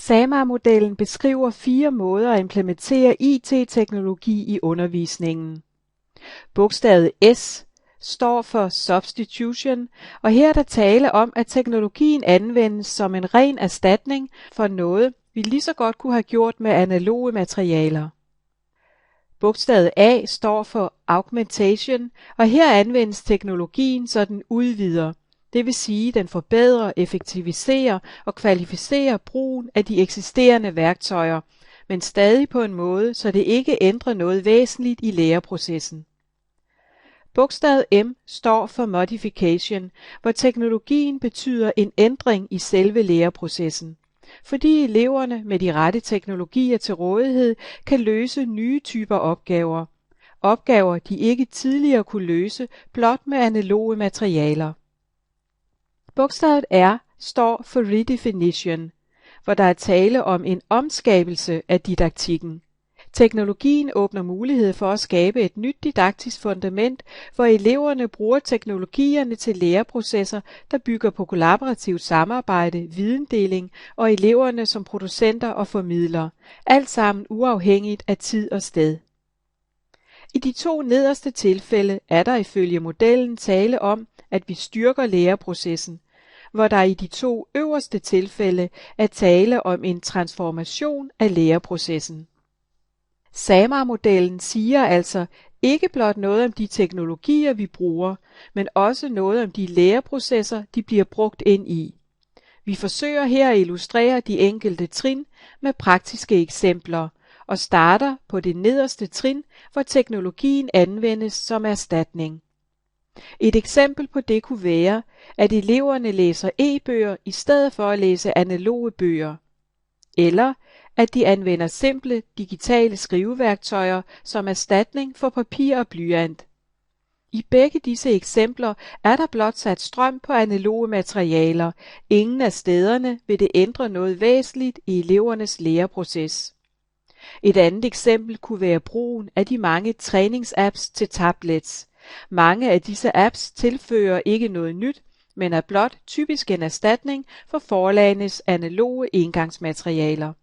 SAMAR-modellen beskriver 4 måder at implementere IT-teknologi i undervisningen. Bogstavet S står for Substitution, og her er der tale om, at teknologien anvendes som en ren erstatning for noget, vi lige så godt kunne have gjort med analoge materialer. Bogstavet A står for Augmentation, og her anvendes teknologien, så den udvider. Det vil sige, den forbedrer, effektiviserer og kvalificerer brugen af de eksisterende værktøjer, men stadig på en måde, så det ikke ændrer noget væsentligt i læreprocessen. Bogstavet M står for Modification, hvor teknologien betyder en ændring i selve læreprocessen, fordi eleverne med de rette teknologier til rådighed kan løse nye typer opgaver. Opgaver, de ikke tidligere kunne løse blot med analoge materialer. Bogstavet R står for Redefinition, hvor der er tale om en omskabelse af didaktikken. Teknologien åbner mulighed for at skabe et nyt didaktisk fundament, hvor eleverne bruger teknologierne til læreprocesser, der bygger på kollaborativt samarbejde, videndeling og eleverne som producenter og formidlere, alt sammen uafhængigt af tid og sted. I de 2 nederste tilfælde er der ifølge modellen tale om, at vi styrker læreprocessen, hvor der i de 2 øverste tilfælde er tale om en transformation af læreprocessen. SAMAR-modellen siger altså ikke blot noget om de teknologier, vi bruger, men også noget om de læreprocesser, de bliver brugt ind i. Vi forsøger her at illustrere de enkelte trin med praktiske eksempler, og starter på det nederste trin, hvor teknologien anvendes som erstatning. Et eksempel på det kunne være, at eleverne læser e-bøger i stedet for at læse analoge bøger, eller at de anvender simple digitale skriveværktøjer som erstatning for papir og blyant. I begge disse eksempler er der blot sat strøm på analoge materialer. Ingen af stederne vil det ændre noget væsentligt i elevernes læreproces. Et andet eksempel kunne være brugen af de mange træningsapps til tablets. Mange af disse apps tilfører ikke noget nyt, men er blot typisk en erstatning for forlagenes analoge engangsmaterialer.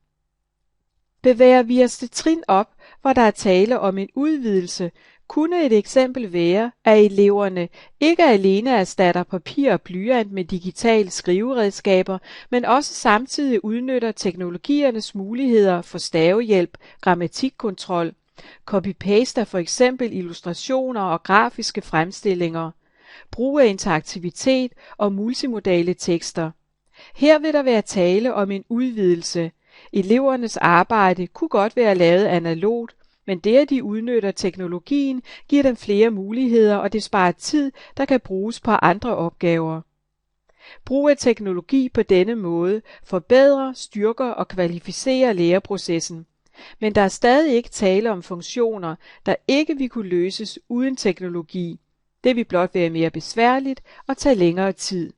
Bevæger vi os et trin op, hvor der er tale om en udvidelse, kunne et eksempel være, at eleverne ikke alene erstatter papir og blyant med digitale skriveredskaber, men også samtidig udnytter teknologiernes muligheder for stavehjælp, grammatikkontrol, copy-paste af for eksempel illustrationer og grafiske fremstillinger, brug af interaktivitet og multimodale tekster. Her vil der være tale om en udvidelse. Elevernes arbejde kunne godt være lavet analogt, men det at de udnytter teknologien giver dem flere muligheder, og det sparer tid, der kan bruges på andre opgaver. Brug af teknologi på denne måde forbedrer, styrker og kvalificerer læreprocessen. Men der er stadig ikke tale om funktioner, der ikke vil kunne løses uden teknologi. Det vil blot være mere besværligt og tage længere tid.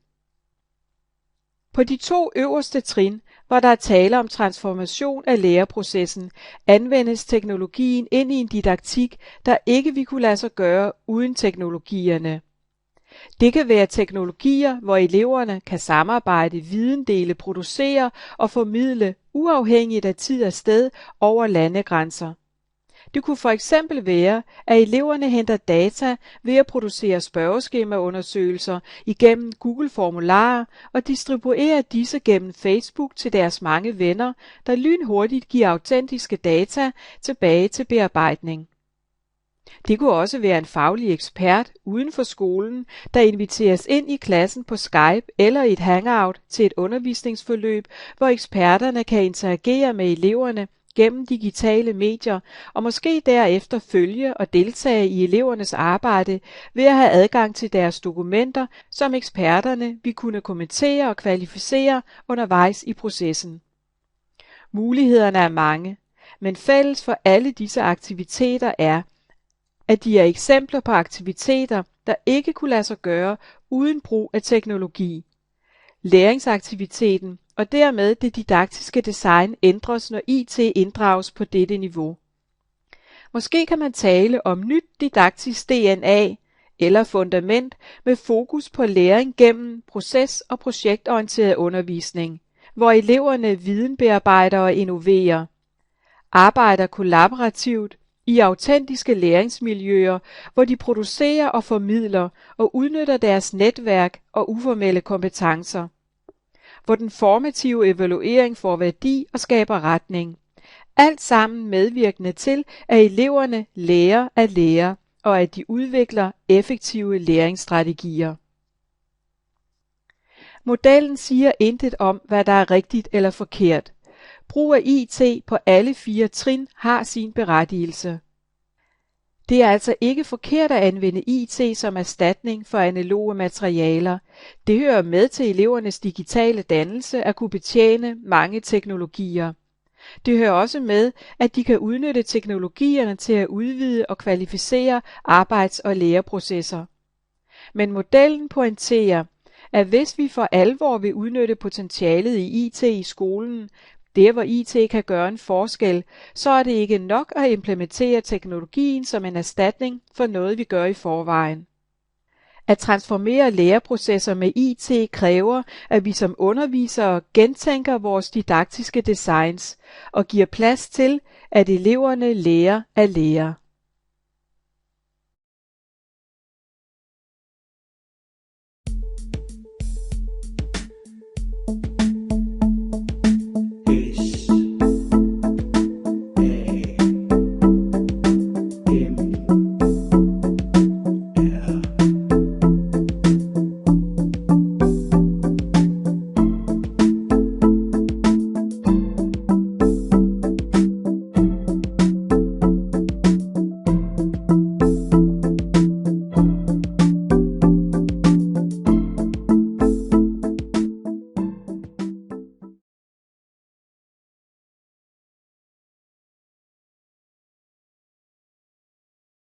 På de 2 øverste trin, hvor der er tale om transformation af læreprocessen, anvendes teknologien ind i en didaktik, der ikke vil kunne lade sig gøre uden teknologierne. Det kan være teknologier, hvor eleverne kan samarbejde, videndele, producere og formidle uafhængigt af tid og sted over landegrænser. Det kunne for eksempel være, at eleverne henter data ved at producere spørgeskemaundersøgelser igennem Google-formularer og distribuere disse gennem Facebook til deres mange venner, der lynhurtigt giver autentiske data tilbage til bearbejdning. Det kunne også være en faglig ekspert uden for skolen, der inviteres ind i klassen på Skype eller et hangout til et undervisningsforløb, hvor eksperterne kan interagere med eleverne gennem digitale medier og måske derefter følge og deltage i elevernes arbejde ved at have adgang til deres dokumenter, som eksperterne vil kunne kommentere og kvalificere undervejs i processen. Mulighederne er mange, men fælles for alle disse aktiviteter er, at de er eksempler på aktiviteter, der ikke kunne lade sig gøre uden brug af teknologi. Læringsaktiviteten og dermed det didaktiske design ændres, når IT inddrages på dette niveau. Måske kan man tale om nyt didaktisk DNA eller fundament med fokus på læring gennem proces- og projektorienteret undervisning, hvor eleverne videnbearbejder og innoverer, arbejder kollaborativt i autentiske læringsmiljøer, hvor de producerer og formidler og udnytter deres netværk og uformelle kompetencer, hvor den formative evaluering får værdi og skaber retning. Alt sammen medvirkende til, at eleverne lærer at lære, og at de udvikler effektive læringsstrategier. Modellen siger intet om, hvad der er rigtigt eller forkert. Brug af IT på alle 4 trin har sin berettigelse. Det er altså ikke forkert at anvende IT som erstatning for analoge materialer. Det hører med til elevernes digitale dannelse at kunne betjene mange teknologier. Det hører også med, at de kan udnytte teknologierne til at udvide og kvalificere arbejds- og læreprocesser. Men modellen pointerer, at hvis vi for alvor vil udnytte potentialet i IT i skolen, der hvor IT kan gøre en forskel, så er det ikke nok at implementere teknologien som en erstatning for noget, vi gør i forvejen. At transformere læreprocesser med IT kræver, at vi som undervisere gentænker vores didaktiske designs og giver plads til, at eleverne lærer at lære.